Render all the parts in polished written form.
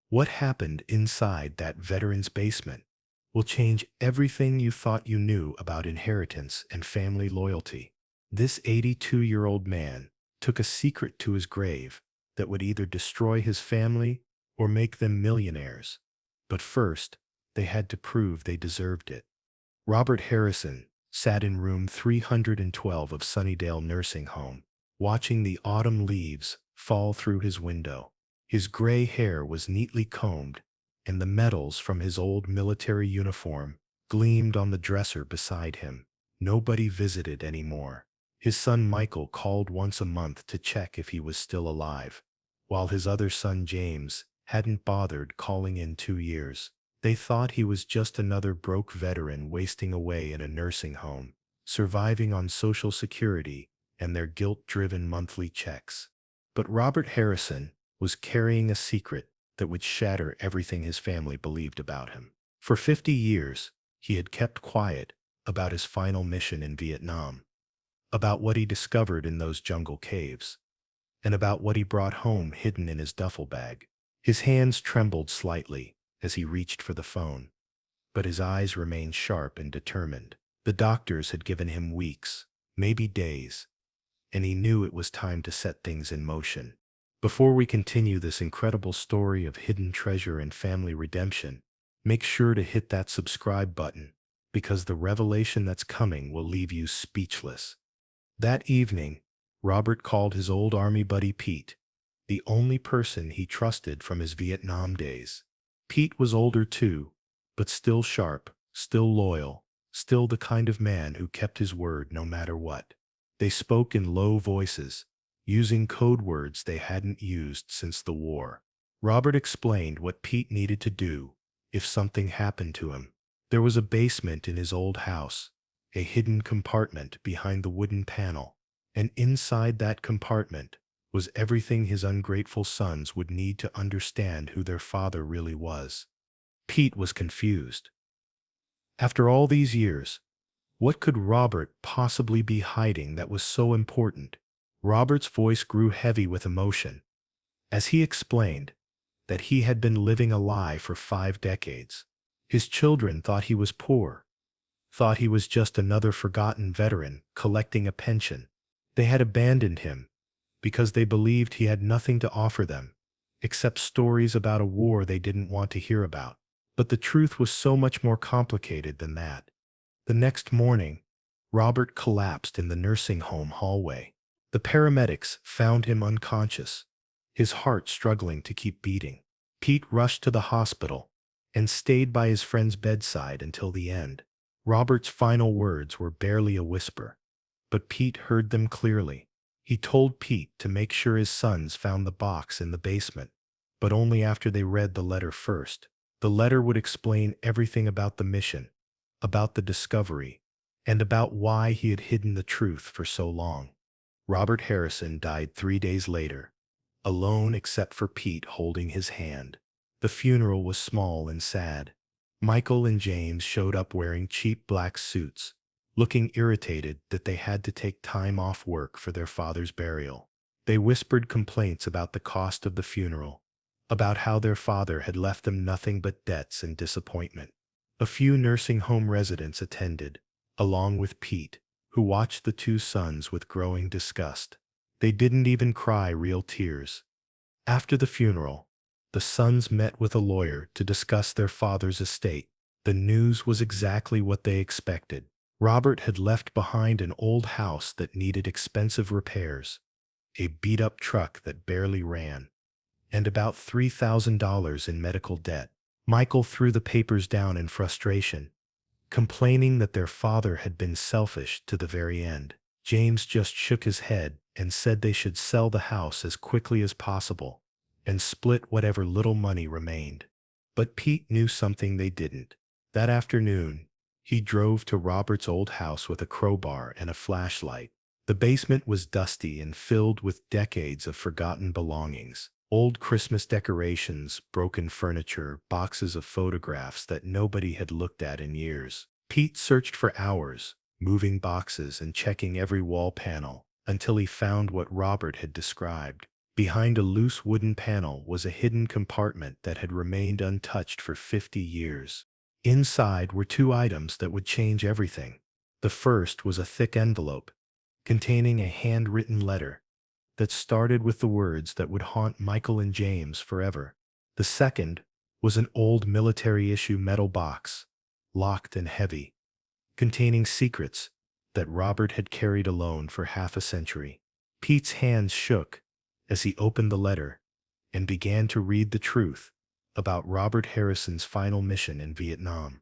What happened inside that veteran's basement will change everything you thought you knew about inheritance and family loyalty. This 82-year-old man took a secret to his grave that would either destroy his family or make them millionaires. But first, they had to prove they deserved it. Robert Harrison sat in room 312 of Sunnydale Nursing Home, watching the autumn leaves fall through his window. His gray hair was neatly combed, and the medals from his old military uniform gleamed on the dresser beside him. Nobody visited anymore. His son Michael called once a month to check if he was still alive, while his other son James hadn't bothered calling in 2 years. They thought he was just another broke veteran wasting away in a nursing home, surviving on Social Security and their guilt-driven monthly checks. But Robert Harrison was carrying a secret that would shatter everything his family believed about him. For 50 years, he had kept quiet about his final mission in Vietnam, about what he discovered in those jungle caves, and about what he brought home hidden in his duffel bag. His hands trembled slightly as he reached for the phone, but his eyes remained sharp and determined. The doctors had given him weeks, maybe days, and he knew it was time to set things in motion. Before we continue this incredible story of hidden treasure and family redemption, make sure to hit that subscribe button, because the revelation that's coming will leave you speechless. That evening, Robert called his old army buddy Pete, the only person he trusted from his Vietnam days. Pete was older too, but still sharp, still loyal, still the kind of man who kept his word no matter what. They spoke in low voices, using code words they hadn't used since the war. Robert explained what Pete needed to do if something happened to him. There was a basement in his old house, a hidden compartment behind the wooden panel, and inside that compartment was everything his ungrateful sons would need to understand who their father really was. Pete was confused. After all these years, what could Robert possibly be hiding that was so important? Robert's voice grew heavy with emotion as he explained that he had been living a lie for 5 decades. His children thought he was poor, thought he was just another forgotten veteran collecting a pension. They had abandoned him because they believed he had nothing to offer them except stories about a war they didn't want to hear about. But the truth was so much more complicated than that. The next morning, Robert collapsed in the nursing home hallway. The paramedics found him unconscious, his heart struggling to keep beating. Pete rushed to the hospital and stayed by his friend's bedside until the end. Robert's final words were barely a whisper, but Pete heard them clearly. He told Pete to make sure his sons found the box in the basement, but only after they read the letter first. The letter would explain everything about the mission, about the discovery, and about why he had hidden the truth for so long. Robert Harrison died 3 days later, alone except for Pete holding his hand. The funeral was small and sad. Michael and James showed up wearing cheap black suits, looking irritated that they had to take time off work for their father's burial. They whispered complaints about the cost of the funeral, about how their father had left them nothing but debts and disappointment. A few nursing home residents attended, along with Pete, who watched the two sons with growing disgust. They didn't even cry real tears. After the funeral, the sons met with a lawyer to discuss their father's estate. The news was exactly what they expected. Robert had left behind an old house that needed expensive repairs, a beat-up truck that barely ran, and about $3,000 in medical debt. Michael threw the papers down in frustration, complaining that their father had been selfish to the very end. James just shook his head and said they should sell the house as quickly as possible and split whatever little money remained. But Pete knew something they didn't. That afternoon, he drove to Robert's old house with a crowbar and a flashlight. The basement was dusty and filled with decades of forgotten belongings. Old Christmas decorations, broken furniture, boxes of photographs that nobody had looked at in years. Pete searched for hours, moving boxes and checking every wall panel, until he found what Robert had described. Behind a loose wooden panel was a hidden compartment that had remained untouched for 50 years. Inside were two items that would change everything. The first was a thick envelope containing a handwritten letter that started with the words that would haunt Michael and James forever. The second was an old military-issue metal box, locked and heavy, containing secrets that Robert had carried alone for half a century. Pete's hands shook as he opened the letter and began to read the truth about Robert Harrison's final mission in Vietnam.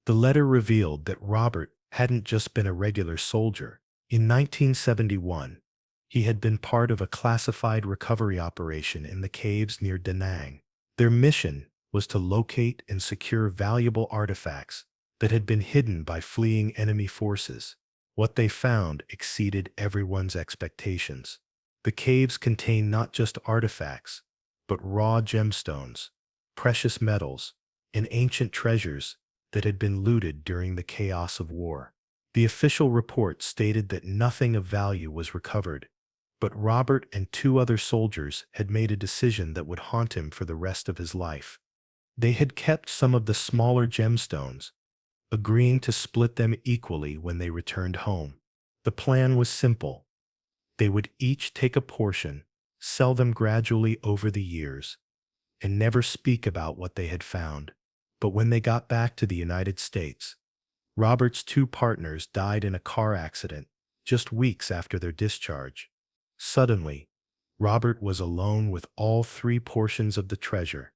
The letter revealed that Robert hadn't just been a regular soldier. In 1971, he had been part of a classified recovery operation in the caves near Da Nang. Their mission was to locate and secure valuable artifacts that had been hidden by fleeing enemy forces. What they found exceeded everyone's expectations. The caves contained not just artifacts, but raw gemstones, precious metals, and ancient treasures that had been looted during the chaos of war. The official report stated that nothing of value was recovered, but Robert and two other soldiers had made a decision that would haunt him for the rest of his life. They had kept some of the smaller gemstones, agreeing to split them equally when they returned home. The plan was simple. They would each take a portion, sell them gradually over the years, and never speak about what they had found. But when they got back to the United States, Robert's two partners died in a car accident just weeks after their discharge. Suddenly, Robert was alone with all three portions of the treasure,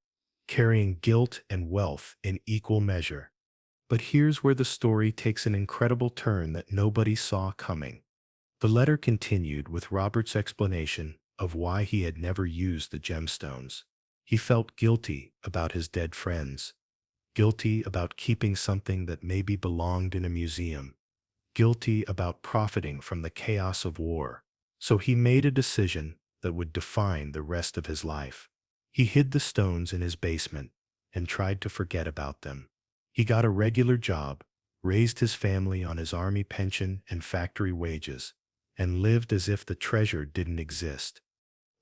carrying guilt and wealth in equal measure. But here's where the story takes an incredible turn that nobody saw coming. The letter continued with Robert's explanation of why he had never used the gemstones. He felt guilty about his dead friends, guilty about keeping something that maybe belonged in a museum, guilty about profiting from the chaos of war. So he made a decision that would define the rest of his life. He hid the stones in his basement and tried to forget about them. He got a regular job, raised his family on his army pension and factory wages, and lived as if the treasure didn't exist.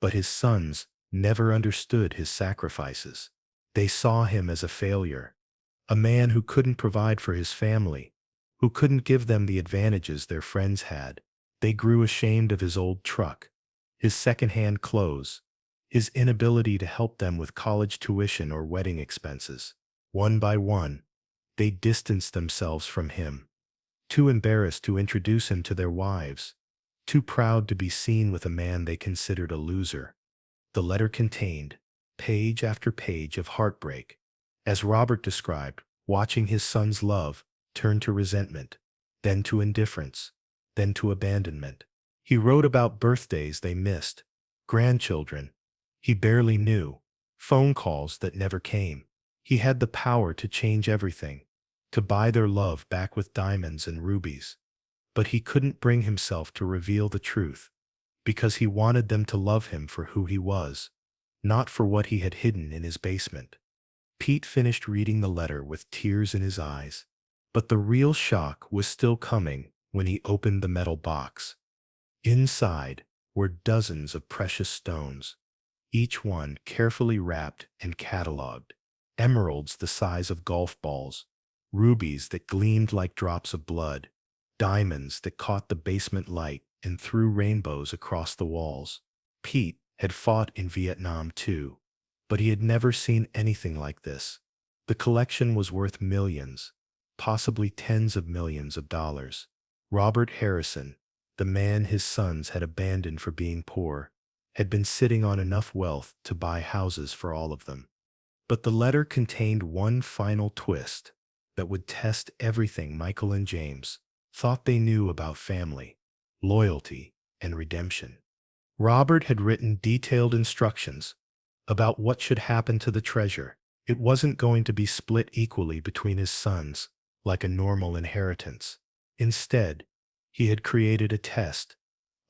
But his sons never understood his sacrifices. They saw him as a failure, a man who couldn't provide for his family, who couldn't give them the advantages their friends had. They grew ashamed of his old truck, his second-hand clothes, his inability to help them with college tuition or wedding expenses. One by one, they distanced themselves from him, too embarrassed to introduce him to their wives, too proud to be seen with a man they considered a loser. The letter contained page after page of heartbreak, as Robert described, watching his son's love turn to resentment, then to indifference, then to abandonment. He wrote about birthdays they missed, grandchildren he barely knew, phone calls that never came. He had the power to change everything, to buy their love back with diamonds and rubies. But he couldn't bring himself to reveal the truth, because he wanted them to love him for who he was, not for what he had hidden in his basement. Pete finished reading the letter with tears in his eyes, but the real shock was still coming when he opened the metal box. Inside were dozens of precious stones, each one carefully wrapped and cataloged. Emeralds the size of golf balls, rubies that gleamed like drops of blood, diamonds that caught the basement light and threw rainbows across the walls. Pete had fought in Vietnam too, but he had never seen anything like this. The collection was worth millions, possibly tens of millions of dollars. Robert Harrison, the man his sons had abandoned for being poor, had been sitting on enough wealth to buy houses for all of them. But the letter contained one final twist that would test everything Michael and James thought they knew about family, loyalty, and redemption. Robert had written detailed instructions about what should happen to the treasure. It wasn't going to be split equally between his sons, like a normal inheritance. Instead, he had created a test,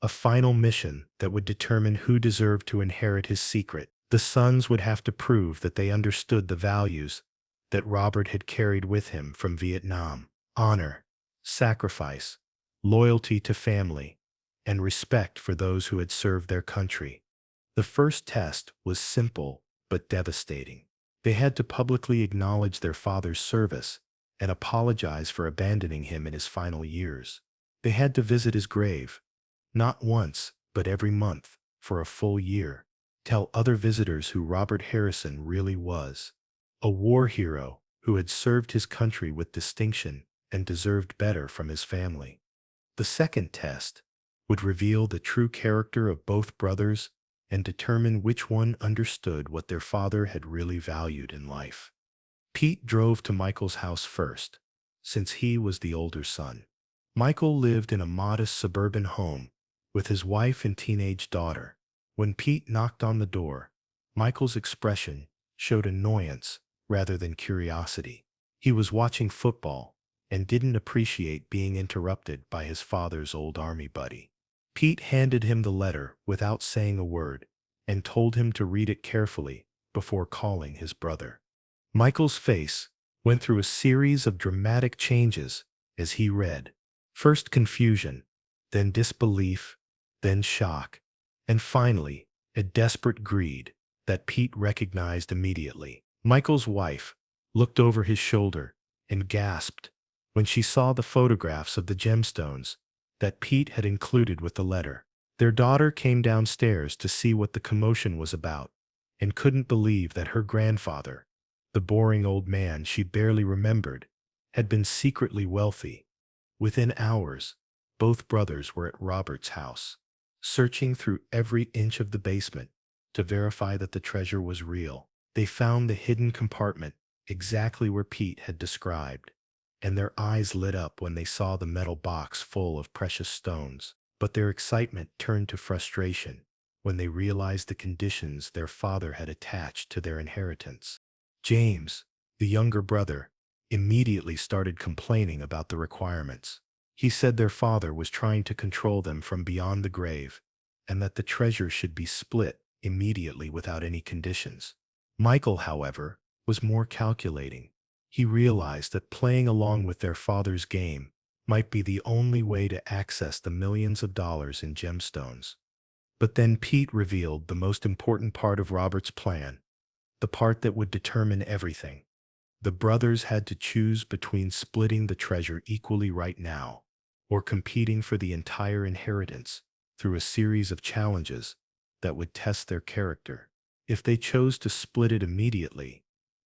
a final mission that would determine who deserved to inherit his secret. The sons would have to prove that they understood the values that Robert had carried with him from Vietnam: honor, sacrifice, loyalty to family, and respect for those who had served their country. The first test was simple but devastating. They had to publicly acknowledge their father's service and apologize for abandoning him in his final years. They had to visit his grave, not once, but every month, for a full year. Tell other visitors who Robert Harrison really was. A war hero who had served his country with distinction and deserved better from his family. The second test would reveal the true character of both brothers and determine which one understood what their father had really valued in life. Pete drove to Michael's house first, since he was the older son. Michael lived in a modest suburban home with his wife and teenage daughter. When Pete knocked on the door, Michael's expression showed annoyance rather than curiosity. He was watching football and didn't appreciate being interrupted by his father's old army buddy. Pete handed him the letter without saying a word and told him to read it carefully before calling his brother. Michael's face went through a series of dramatic changes as he read. First confusion, then disbelief, then shock, and finally a desperate greed that Pete recognized immediately. Michael's wife looked over his shoulder and gasped when she saw the photographs of the gemstones that Pete had included with the letter. Their daughter came downstairs to see what the commotion was about and couldn't believe that her grandfather, the boring old man she barely remembered, had been secretly wealthy. Within hours, both brothers were at Robert's house, searching through every inch of the basement to verify that the treasure was real. They found the hidden compartment exactly where Pete had described, and their eyes lit up when they saw the metal box full of precious stones. But their excitement turned to frustration when they realized the conditions their father had attached to their inheritance. James, the younger brother, immediately started complaining about the requirements. He said their father was trying to control them from beyond the grave, and that the treasure should be split immediately without any conditions. Michael, however, was more calculating. He realized that playing along with their father's game might be the only way to access the millions of dollars in gemstones. But then Pete revealed the most important part of Robert's plan, the part that would determine everything. The brothers had to choose between splitting the treasure equally right now or competing for the entire inheritance through a series of challenges that would test their character. If they chose to split it immediately,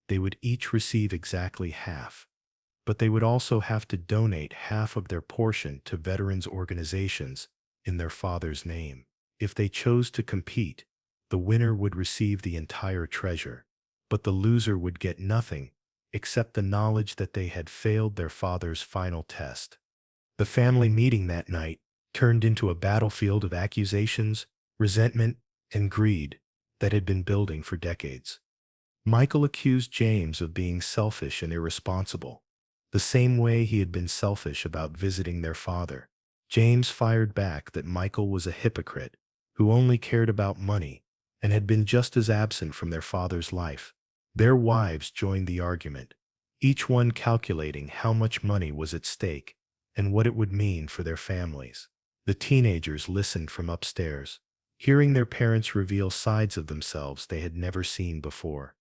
they would each receive exactly half, but they would also have to donate half of their portion to veterans organizations in their father's name. If they chose to compete, the winner would receive the entire treasure, but the loser would get nothing except the knowledge that they had failed their father's final test. The family meeting that night turned into a battlefield of accusations, resentment, and greed that had been building for decades. Michael accused James of being selfish and irresponsible, the same way he had been selfish about visiting their father. James fired back that Michael was a hypocrite who only cared about money and had been just as absent from their father's life. Their wives joined the argument, each one calculating how much money was at stake and what it would mean for their families. The teenagers listened from upstairs, hearing their parents reveal sides of themselves they had never seen before.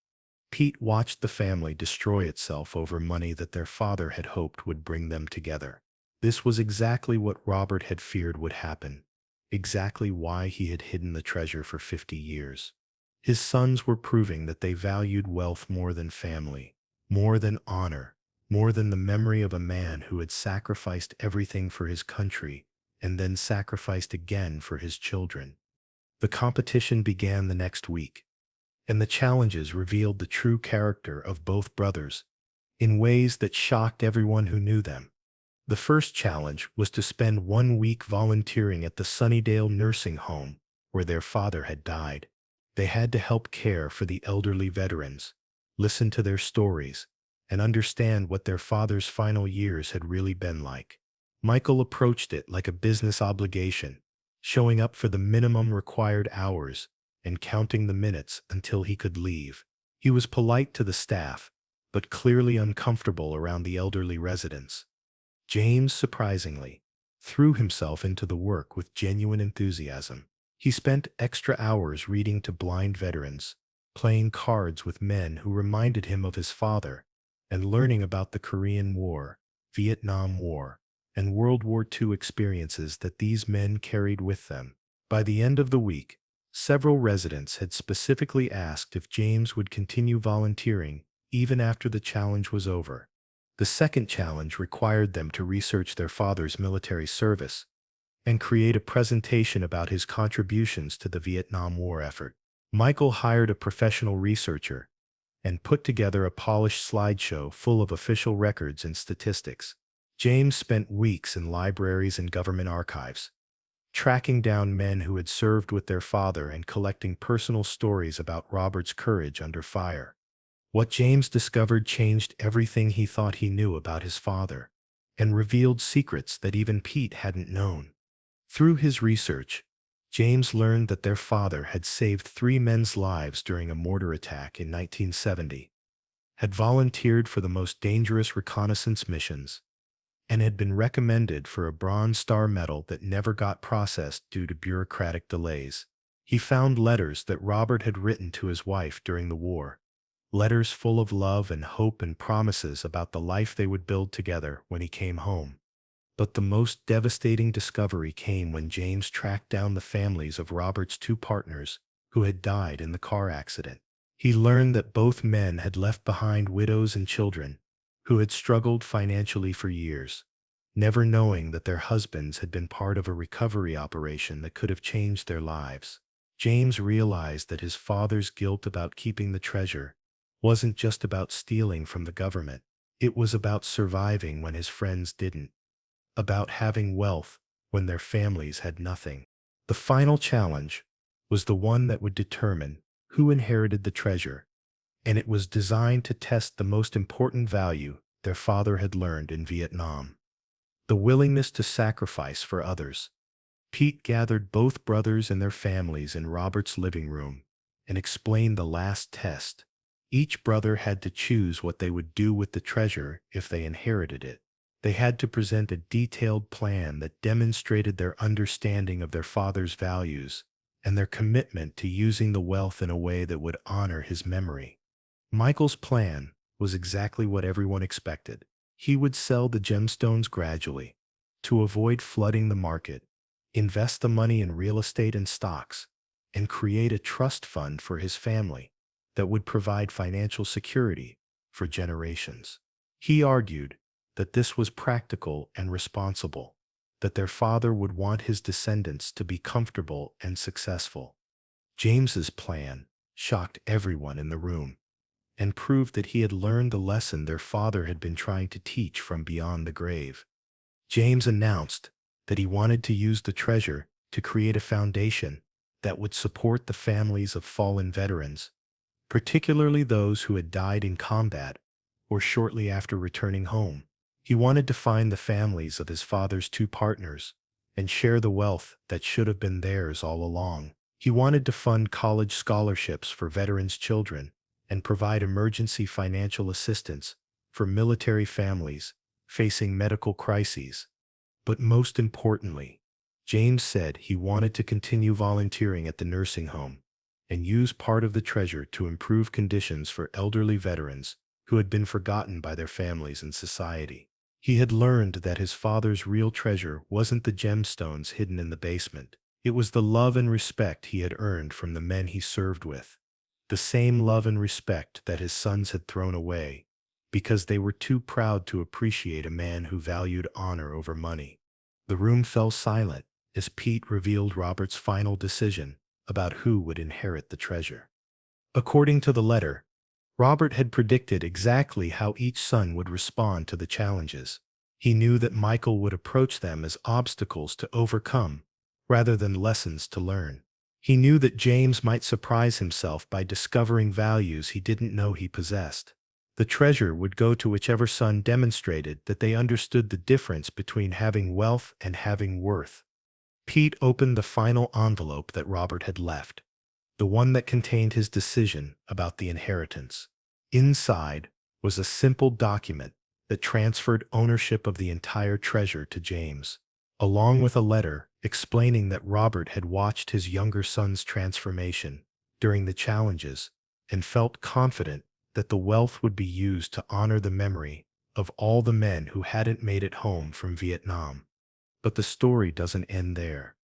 Pete watched the family destroy itself over money that their father had hoped would bring them together. This was exactly what Robert had feared would happen, exactly why he had hidden the treasure for 50 years. His sons were proving that they valued wealth more than family, more than honor, more than the memory of a man who had sacrificed everything for his country and then sacrificed again for his children. The competition began the next week, and the challenges revealed the true character of both brothers in ways that shocked everyone who knew them. The first challenge was to spend 1 week volunteering at the Sunnydale nursing home where their father had died. They had to help care for the elderly veterans, listen to their stories, and understand what their father's final years had really been like. Michael approached it like a business obligation, showing up for the minimum required hours and counting the minutes until he could leave. He was polite to the staff, but clearly uncomfortable around the elderly residents. James, surprisingly, threw himself into the work with genuine enthusiasm. He spent extra hours reading to blind veterans, playing cards with men who reminded him of his father, and learning about the Korean War, Vietnam War, and World War II experiences that these men carried with them. By the end of the week, several residents had specifically asked if James would continue volunteering even after the challenge was over. The second challenge required them to research their father's military service and create a presentation about his contributions to the Vietnam War effort. Michael hired a professional researcher and put together a polished slideshow full of official records and statistics. James spent weeks in libraries and government archives, tracking down men who had served with their father and collecting personal stories about Robert's courage under fire. What James discovered changed everything he thought he knew about his father and revealed secrets that even Pete hadn't known. Through his research, James learned that their father had saved 3 men's lives during a mortar attack in 1970, had volunteered for the most dangerous reconnaissance missions, and had been recommended for a Bronze Star Medal that never got processed due to bureaucratic delays. He found letters that Robert had written to his wife during the war, letters full of love and hope and promises about the life they would build together when he came home. But the most devastating discovery came when James tracked down the families of Robert's 2 partners who had died in the car accident. He learned that both men had left behind widows and children who had struggled financially for years, never knowing that their husbands had been part of a recovery operation that could have changed their lives. James realized that his father's guilt about keeping the treasure wasn't just about stealing from the government. It was about surviving when his friends didn't, about having wealth when their families had nothing. The final challenge was the one that would determine who inherited the treasure, and it was designed to test the most important value their father had learned in Vietnam: the willingness to sacrifice for others. Pete gathered both brothers and their families in Robert's living room and explained the last test. Each brother had to choose what they would do with the treasure if they inherited it. They had to present a detailed plan that demonstrated their understanding of their father's values and their commitment to using the wealth in a way that would honor his memory. Michael's plan was exactly what everyone expected. He would sell the gemstones gradually to avoid flooding the market, invest the money in real estate and stocks, and create a trust fund for his family that would provide financial security for generations. He argued that this was practical and responsible, that their father would want his descendants to be comfortable and successful. James's plan shocked everyone in the room and proved that he had learned the lesson their father had been trying to teach from beyond the grave. James announced that he wanted to use the treasure to create a foundation that would support the families of fallen veterans, particularly those who had died in combat or shortly after returning home. He wanted to find the families of his father's 2 partners and share the wealth that should have been theirs all along. He wanted to fund college scholarships for veterans' children and provide emergency financial assistance for military families facing medical crises. But most importantly, James said he wanted to continue volunteering at the nursing home and use part of the treasure to improve conditions for elderly veterans who had been forgotten by their families and society. He had learned that his father's real treasure wasn't the gemstones hidden in the basement. It was the love and respect he had earned from the men he served with. The same love and respect that his sons had thrown away because they were too proud to appreciate a man who valued honor over money. The room fell silent as Pete revealed Robert's final decision about who would inherit the treasure. According to the letter, Robert had predicted exactly how each son would respond to the challenges. He knew that Michael would approach them as obstacles to overcome rather than lessons to learn. He knew that James might surprise himself by discovering values he didn't know he possessed. The treasure would go to whichever son demonstrated that they understood the difference between having wealth and having worth. Pete opened the final envelope that Robert had left, the one that contained his decision about the inheritance. Inside was a simple document that transferred ownership of the entire treasure to James, along with a letter explaining that Robert had watched his younger son's transformation during the challenges and felt confident that the wealth would be used to honor the memory of all the men who hadn't made it home from Vietnam. But the story doesn't end there,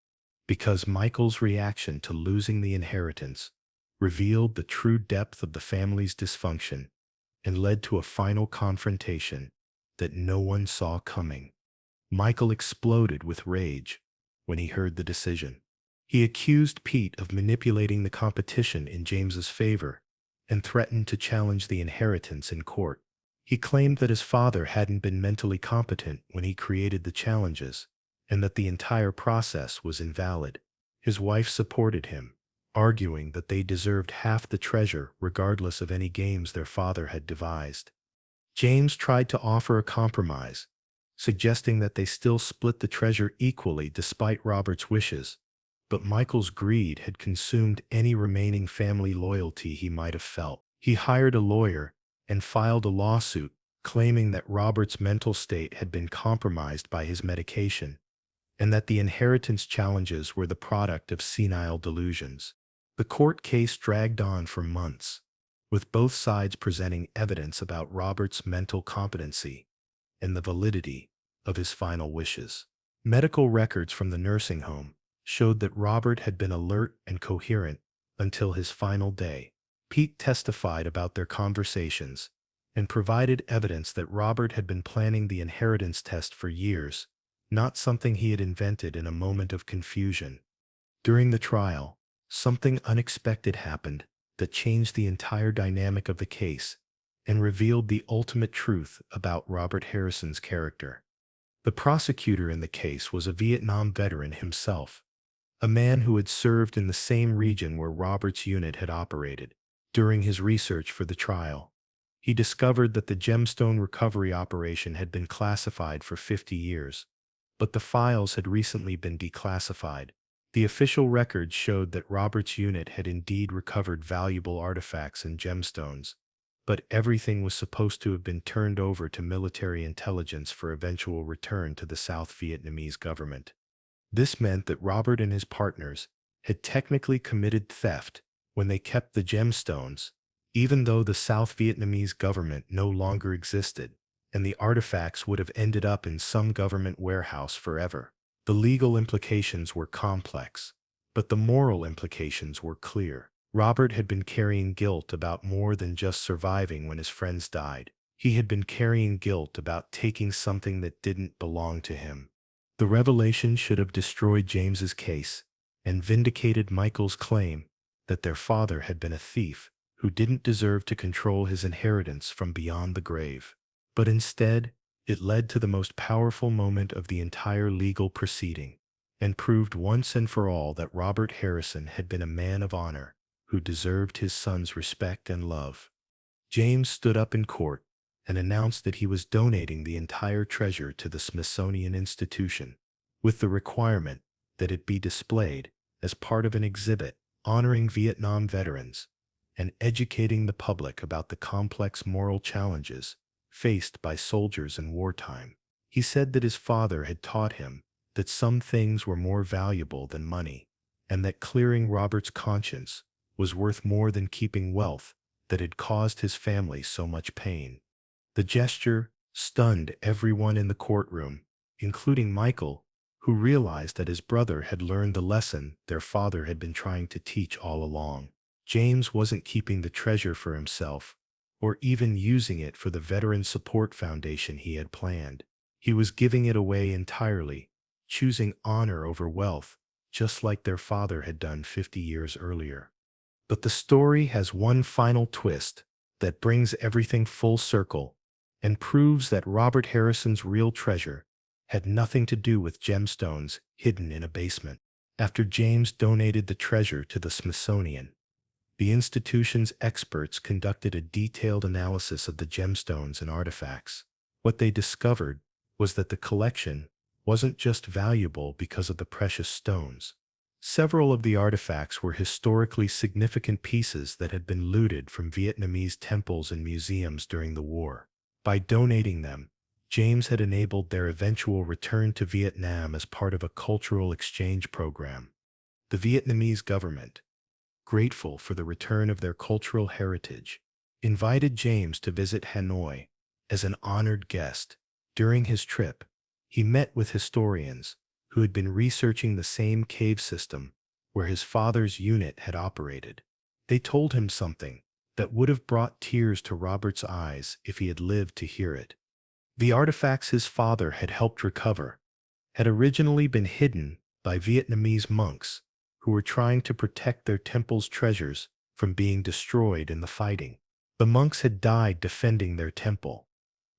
because Michael's reaction to losing the inheritance revealed the true depth of the family's dysfunction and led to a final confrontation that no one saw coming. Michael exploded with rage when he heard the decision. He accused Pete of manipulating the competition in James's favor and threatened to challenge the inheritance in court. He claimed that his father hadn't been mentally competent when he created the challenges and that the entire process was invalid. His wife supported him, arguing that they deserved half the treasure regardless of any games their father had devised. James tried to offer a compromise, suggesting that they still split the treasure equally despite Robert's wishes, but Michael's greed had consumed any remaining family loyalty he might have felt. He hired a lawyer and filed a lawsuit claiming that Robert's mental state had been compromised by his medication and that the inheritance challenges were the product of senile delusions. The court case dragged on for months, with both sides presenting evidence about Robert's mental competency and the validity of his final wishes. Medical records from the nursing home showed that Robert had been alert and coherent until his final day. Pete testified about their conversations and provided evidence that Robert had been planning the inheritance test for years, not something he had invented in a moment of confusion. During the trial, something unexpected happened that changed the entire dynamic of the case and revealed the ultimate truth about Robert Harrison's character. The prosecutor in the case was a Vietnam veteran himself, a man who had served in the same region where Robert's unit had operated. During his research for the trial, he discovered that the gemstone recovery operation had been classified for 50 years, but the files had recently been declassified. The official records showed that Robert's unit had indeed recovered valuable artifacts and gemstones, but everything was supposed to have been turned over to military intelligence for eventual return to the South Vietnamese government. This meant that Robert and his partners had technically committed theft when they kept the gemstones, even though the South Vietnamese government no longer existed, and the artifacts would have ended up in some government warehouse forever. The legal implications were complex, but the moral implications were clear. Robert had been carrying guilt about more than just surviving when his friends died. He had been carrying guilt about taking something that didn't belong to him. The revelation should have destroyed James's case and vindicated Michael's claim that their father had been a thief who didn't deserve to control his inheritance from beyond the grave. But instead, it led to the most powerful moment of the entire legal proceeding and proved once and for all that Robert Harrison had been a man of honor who deserved his son's respect and love. James stood up in court and announced that he was donating the entire treasure to the Smithsonian Institution, with the requirement that it be displayed as part of an exhibit honoring Vietnam veterans and educating the public about the complex moral challenges faced by soldiers in wartime. He said that his father had taught him that some things were more valuable than money, and that clearing Robert's conscience was worth more than keeping wealth that had caused his family so much pain. The gesture stunned everyone in the courtroom, including Michael, who realized that his brother had learned the lesson their father had been trying to teach all along. James wasn't keeping the treasure for himself, or even using it for the Veteran Support Foundation he had planned. He was giving it away entirely, choosing honor over wealth, just like their father had done 50 years earlier. But the story has one final twist that brings everything full circle and proves that Robert Harrison's real treasure had nothing to do with gemstones hidden in a basement. After James donated the treasure to the Smithsonian, the institution's experts conducted a detailed analysis of the gemstones and artifacts. What they discovered was that the collection wasn't just valuable because of the precious stones. Several of the artifacts were historically significant pieces that had been looted from Vietnamese temples and museums during the war. By donating them, James had enabled their eventual return to Vietnam as part of a cultural exchange program. The Vietnamese government, grateful for the return of their cultural heritage, invited James to visit Hanoi as an honored guest. During his trip, he met with historians who had been researching the same cave system where his father's unit had operated. They told him something that would have brought tears to Robert's eyes if he had lived to hear it. The artifacts his father had helped recover had originally been hidden by Vietnamese monks who were trying to protect their temple's treasures from being destroyed in the fighting. The monks had died defending their temple,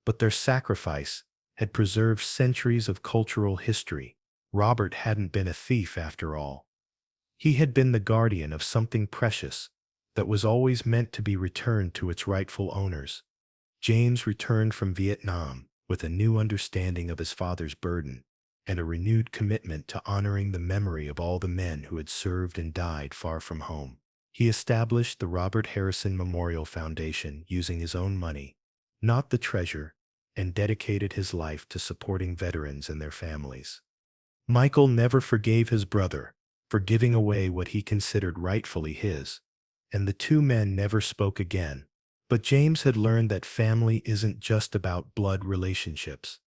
but their sacrifice had preserved centuries of cultural history. Robert hadn't been a thief after all. He had been the guardian of something precious that was always meant to be returned to its rightful owners. James returned from Vietnam with a new understanding of his father's burden and a renewed commitment to honoring the memory of all the men who had served and died far from home. He established the Robert Harrison Memorial Foundation using his own money, not the treasure, and dedicated his life to supporting veterans and their families. Michael never forgave his brother for giving away what he considered rightfully his, and the two men never spoke again. But James had learned that family isn't just about blood relationships.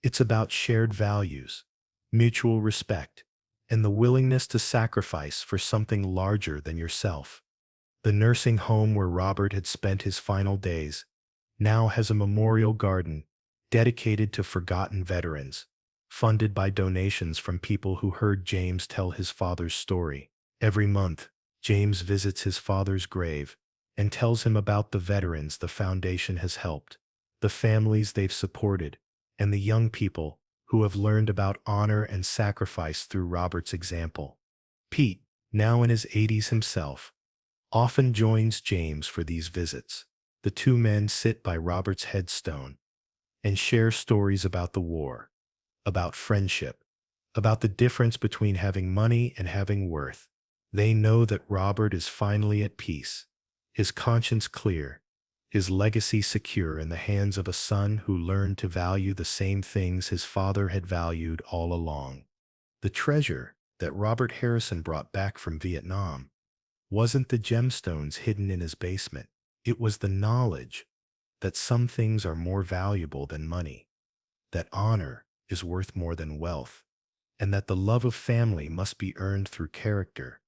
It's about shared values, mutual respect, and the willingness to sacrifice for something larger than yourself. The nursing home where Robert had spent his final days now has a memorial garden dedicated to forgotten veterans, funded by donations from people who heard James tell his father's story. Every month, James visits his father's grave and tells him about the veterans the foundation has helped, the families they've supported, and the young people who have learned about honor and sacrifice through Robert's example. Pete, now in his 80s himself, often joins James for these visits. The two men sit by Robert's headstone and share stories about the war, about friendship, about the difference between having money and having worth. They know that Robert is finally at peace, his conscience clear, his legacy secure in the hands of a son who learned to value the same things his father had valued all along. The treasure that Robert Harrison brought back from Vietnam wasn't the gemstones hidden in his basement. It was the knowledge that some things are more valuable than money, that honor is worth more than wealth, and that the love of family must be earned through character,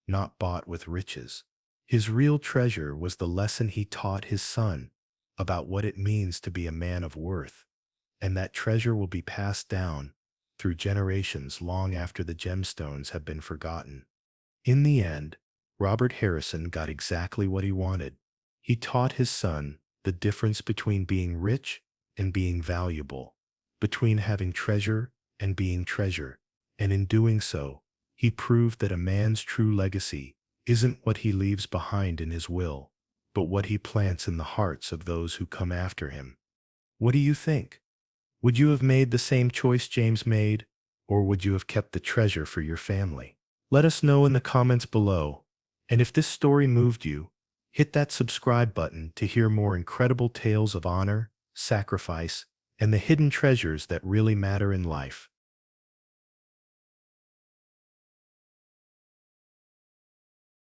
not bought with riches. His real treasure was the lesson he taught his son about what it means to be a man of worth, and that treasure will be passed down through generations long after the gemstones have been forgotten. In the end, Robert Harrison got exactly what he wanted. He taught his son the difference between being rich and being valuable, between having treasure and being treasure, and in doing so, he proved that a man's true legacy isn't what he leaves behind in his will, but what he plants in the hearts of those who come after him. What do you think? Would you have made the same choice James made, or would you have kept the treasure for your family? Let us know in the comments below, and if this story moved you, hit that subscribe button to hear more incredible tales of honor, sacrifice, and the hidden treasures that really matter in life.